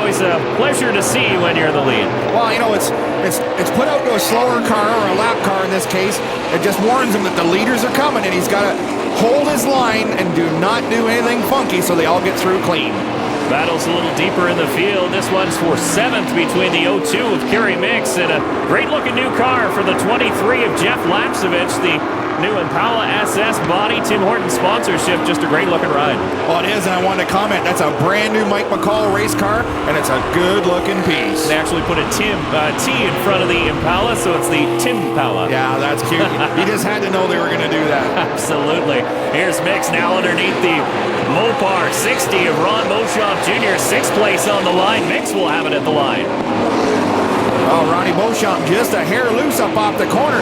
always a pleasure to see when you're the lead. Well, you know, it's put out to a slower car, or a lap car in this case. It just warns him that the leaders are coming, and he's got to hold his line and do not do anything funky so they all get through clean. Battles a little deeper in the field. This one's for 7th between the 02 of Kerry Mix and a great-looking new car for the 23 of Jeff Lapcevich, the new Impala SS body, Tim Hortons sponsorship. Just a great-looking ride. Well, it is, and I wanted to comment, that's a brand-new Mike McCall race car, and it's a good-looking piece. They actually put a T in front of the Impala, so it's the Tim Impala. Yeah, that's cute. You just had to know they were going to do that. Absolutely. Here's Mix now underneath the Mopar 60 of Ron Beauchamp Jr., 6th place on the line. Mix will have it at the line. Oh, Ronnie Beauchamp just a hair loose up off the corner.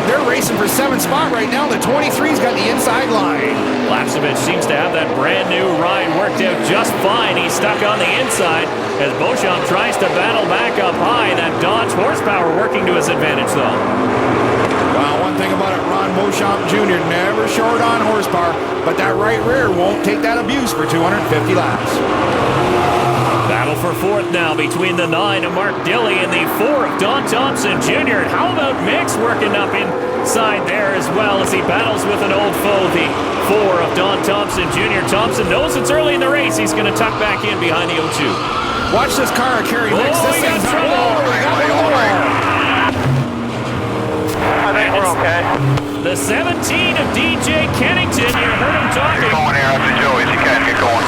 They're racing for 7th spot right now. The 23's got the inside line. Lapcevich seems to have that brand new ride worked out just fine. He's stuck on the inside as Beauchamp tries to battle back up high. That Dodge horsepower working to his advantage, though. Well, one thing about it, Ron Beauchamp Jr. never short on horsepower, but that right rear won't take that abuse for 250 laps. Battle for 4th now between the 9 of Mark Dilley and the 4 of Don Thompson Jr. And how about Mix working up inside there as well as he battles with an old foe, the 4 of Don Thompson Jr. Thompson knows it's early in the race. He's going to tuck back in behind the 02. Watch this car carry Mix. Oh, we got trouble. I think we're okay. The 17 of DJ Kennington, you heard him talking. Get going here after Joey, if you can, get going.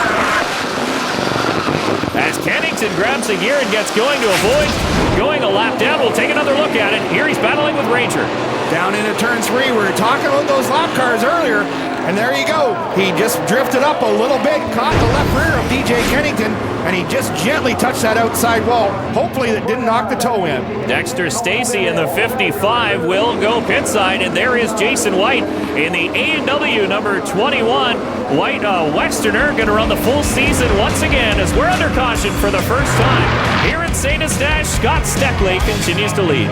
As Kennington grabs the gear and gets going to avoid going a lap down, we'll take another look at it. Here he's battling with Ranger. Down into turn 3, we were talking about those lap cars earlier, and there you go. He just drifted up a little bit, caught the left rear of DJ Kennington, and he just gently touched that outside wall. Hopefully that didn't knock the toe in. Dexter Stacy in the 55 will go pit side, and there is Jason White in the A&W number 21. White, Westerner, going to run the full season once again as we're under caution for the first time. Here in St. Eustache, Scott Steckly continues to lead.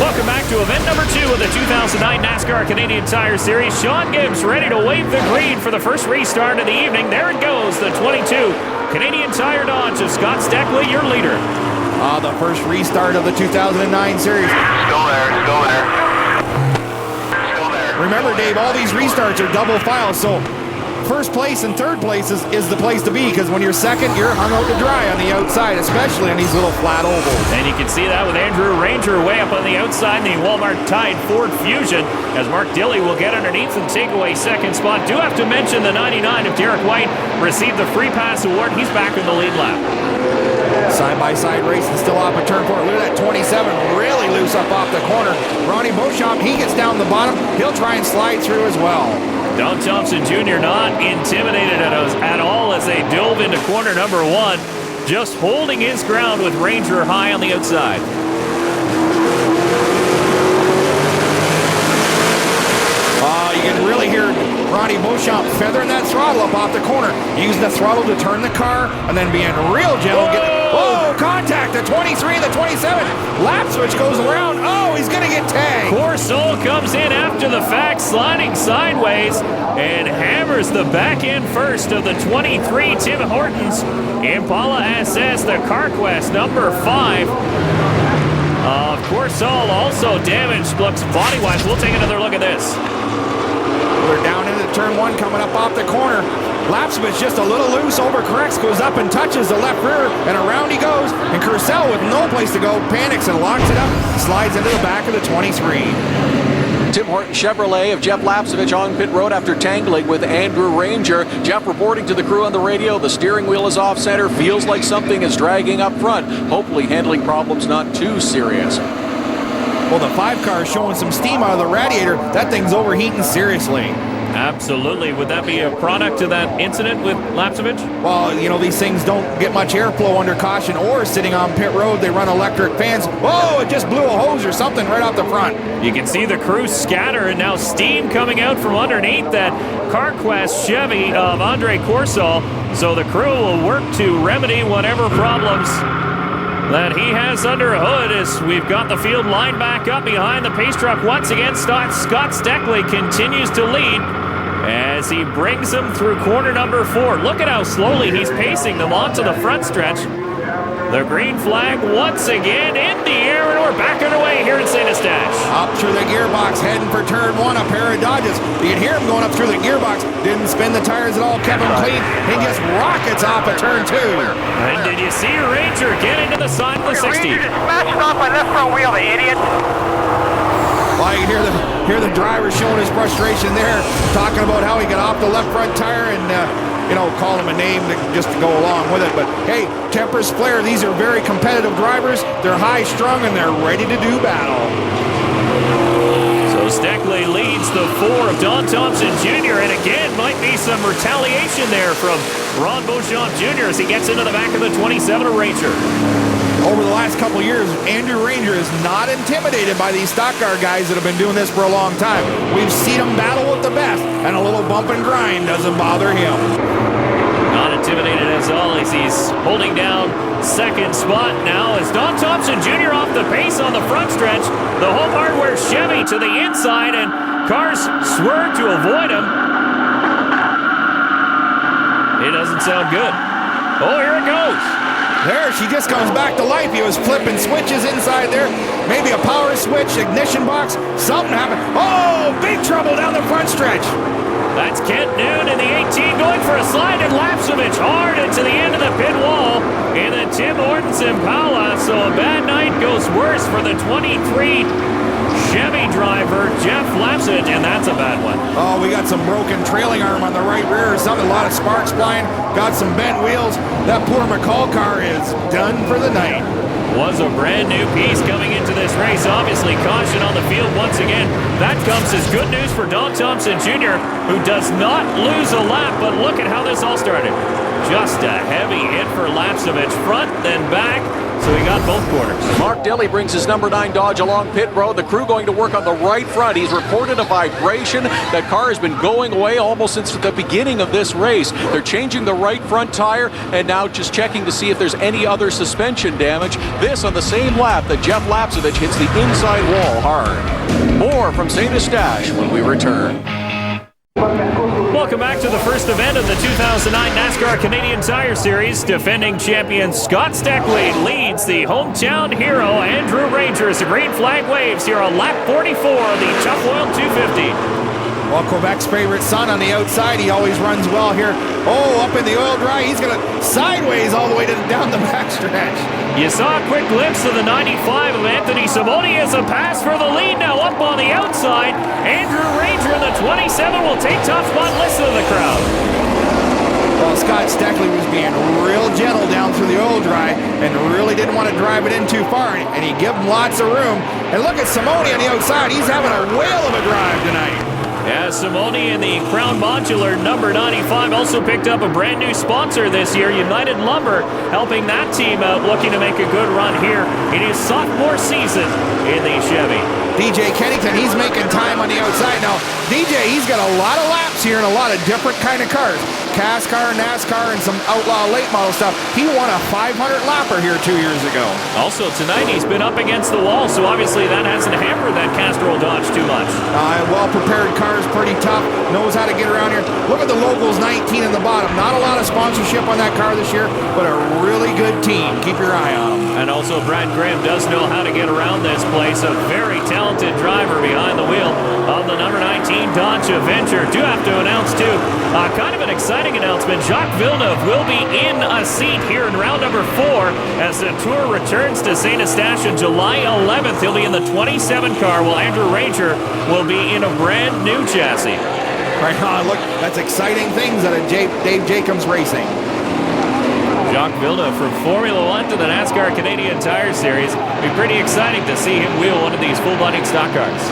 Welcome back to event number 2 of the 2009 NASCAR Canadian Tire Series. Sean Gibbs ready to wave the green for the first restart of the evening. There it goes, the 22 Canadian Tire Dodge of Scott Steckly, your leader. The first restart of the 2009 series. Still there, still there. Remember, Dave, all these restarts are double files, so first place and third place is the place to be, because when you're second, you're hung out to dry on the outside, especially on these little flat ovals. And you can see that with Andrew Ranger way up on the outside in the Walmart Tide Ford Fusion, as Mark Dilley will get underneath and take away second spot. Do have to mention the 99 of Derek White received the free pass award. He's back in the lead lap. Side-by-side racing still off a turn 4. Look at that 27 really loose up off the corner. Ronnie Beauchamp, he gets down the bottom. He'll try and slide through as well. Don Thompson Jr. not intimidated at all as they dove into corner number 1, just holding his ground with Ranger high on the outside. You can really hear Ronnie Beauchamp feathering that throttle up off the corner, using the throttle to turn the car, and then being real gentle. Whoa, contact, the 23 and the 27. Lapcevich goes around. Oh, he's going to get tagged. Coursol comes in after the fact, sliding sideways, and hammers the back end first of the 23 Tim Hortons Impala SS, the CarQuest number 5. Of Coursol also damaged, looks body-wise. We'll take another look at this. We're down into turn 1, coming up off the corner. Lapcevich just a little loose, overcorrects, goes up and touches the left rear, and around he goes. And Coursol, with no place to go, panics and locks it up, slides into the back of the 23. Tim Horton Chevrolet of Jeff Lapcevich on pit road after tangling with Andrew Ranger. Jeff reporting to the crew on the radio, the steering wheel is off center, feels like something is dragging up front. Hopefully handling problems not too serious. Well, the 5 car is showing some steam out of the radiator. That thing's overheating seriously. Absolutely. Would that be a product of that incident with Lapcevich? Well, you know, these things don't get much airflow under caution or sitting on pit road. They run electric fans. Whoa, it just blew a hose or something right off the front. You can see the crew scatter, and now steam coming out from underneath that CarQuest Chevy of Andre Coursol. So the crew will work to remedy whatever problems that he has under a hood as we've got the field lined back up behind the pace truck once again. Scott Steckly continues to lead as he brings them through corner number 4. Look at how slowly he's pacing them onto the front stretch. The green flag once again in the air, and we're back underway here in St. Eustache. Up through the gearbox, heading for turn 1, a pair of Dodges. You can hear him going up through the gearbox. Didn't spin the tires at all, kept them clean. He just rockets off at turn 2. And did you see Ranger get into the side of the 60? Ranger just smashed off my left front wheel, the idiot. Well, you can hear the driver showing his frustration there, talking about how he got off the left front tire and, call him a name just to go along with it. But, hey, tempers flare. These are very competitive drivers. They're high-strung, and they're ready to do battle. So Steckly leads the 4 of Don Thompson Jr., and again, might be some retaliation there from Ron Beauchamp Jr. as he gets into the back of the 27 of Ranger. Over the last couple of years, Andrew Ranger is not intimidated by these stock car guys that have been doing this for a long time. We've seen him battle with the best, and a little bump and grind doesn't bother him. Not intimidated as always. He's holding down second spot now as Don Thompson Jr. off the pace on the front stretch. The Home Hardware Chevy to the inside, and cars swerve to avoid him. It doesn't sound good. Oh, here it goes. There, she just comes back to life. He was flipping switches inside there. Maybe a power switch, ignition box, something happened. Oh, big trouble down the front stretch. That's Kent Noon in the 18 going for a slide, and Lapcevich hard into the end of the pit wall in the Tim Hortons Impala. So a bad night goes worse for the 23 Chevy driver, Jeff Lapcevich, and that's a bad one. Oh, we got some broken trailing arm on the right rear, something, a lot of sparks flying, got some bent wheels. That poor McCall car is done for the night. Was a brand new piece coming into this race. Obviously, caution on the field once again. That comes as good news for Don Thompson Jr., who does not lose a lap, but look at how this all started. Just a heavy hit for Lapcevich, front then back. So he got both quarters. Mark Dilley brings his number 9 Dodge along pit road. The crew going to work on the right front. He's reported a vibration. That car has been going away almost since the beginning of this race. They're changing the right front tire and now just checking to see if there's any other suspension damage. This on the same lap that Jeff Lapcevich hits the inside wall hard. More from St. Eustache when we return. Welcome back to the first event of the 2009 NASCAR Canadian Tire Series. Defending champion Scott Steckly leads the hometown hero Andrew Ranger as the green flag waves here on lap 44 of the Tufoil 250. Well, Quebec's favorite son on the outside. He always runs well here. Oh, up in the oil dry. He's going to sideways all the way down the backstretch. You saw a quick glimpse of the 95 of Anthony Simoni as a pass for the lead. Now up on the outside. Andrew Ranger in the 27 will take top spot. Listen to the crowd. Well, Scott Steckly was being real gentle down through the oil dry and really didn't want to drive it in too far, and he gave him lots of room. And look at Simoni on the outside. He's having a whale of a drive tonight. Yeah, Simoni in the Crown Modular number 95 also picked up a brand new sponsor this year, United Lumber, helping that team out, looking to make a good run here in his sophomore season in the Chevy. DJ Kennington, he's making time on the outside. Now, DJ, he's got a lot of laps here and a lot of different kind of cars. CASCAR, NASCAR, and some outlaw late model stuff. He won a 500 lapper here 2 years ago. Also tonight he's been up against the wall, so obviously that hasn't hampered that Castrol Dodge too much. Well-prepared car is pretty tough, knows how to get around here. Look at the locals 19 in the bottom. Not a lot of sponsorship on that car this year, but a really good team. Keep your eye on them. And also Brad Graham does know how to get around this place. A very talented driver behind the wheel of the number 19 Dodge Avenger. Do have to announce too, kind of an exciting announcement. Jacques Villeneuve will be in a seat here in round number 4 as the Tour returns to St. Eustache on July 11th. He'll be in the 27 car, while Andrew Ranger will be in a brand new chassis. Right on, look, that's exciting things out of Dave Jacobs Racing. Jacques Villeneuve from Formula One to the NASCAR Canadian Tire Series. It'll be pretty exciting to see him wheel one of these full-bodied stock cars.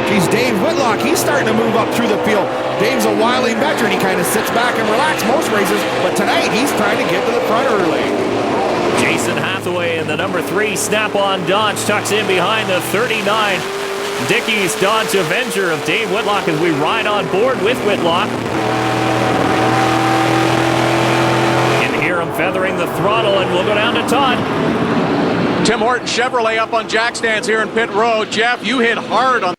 Geez, Dave Whitlock, he's starting to move up through the field. Dave's a wily veteran. He kind of sits back and relaxes most races, but tonight he's trying to get to the front early. Jason Hathaway in the number 3 Snap-on Dodge tucks in behind the 39 Dickey's Dodge Avenger of Dave Whitlock as we ride on board with Whitlock. You can hear him feathering the throttle, and we'll go down to Todd. Tim Hortons Chevrolet up on jack stands here in pit road. Jeff, you hit hard on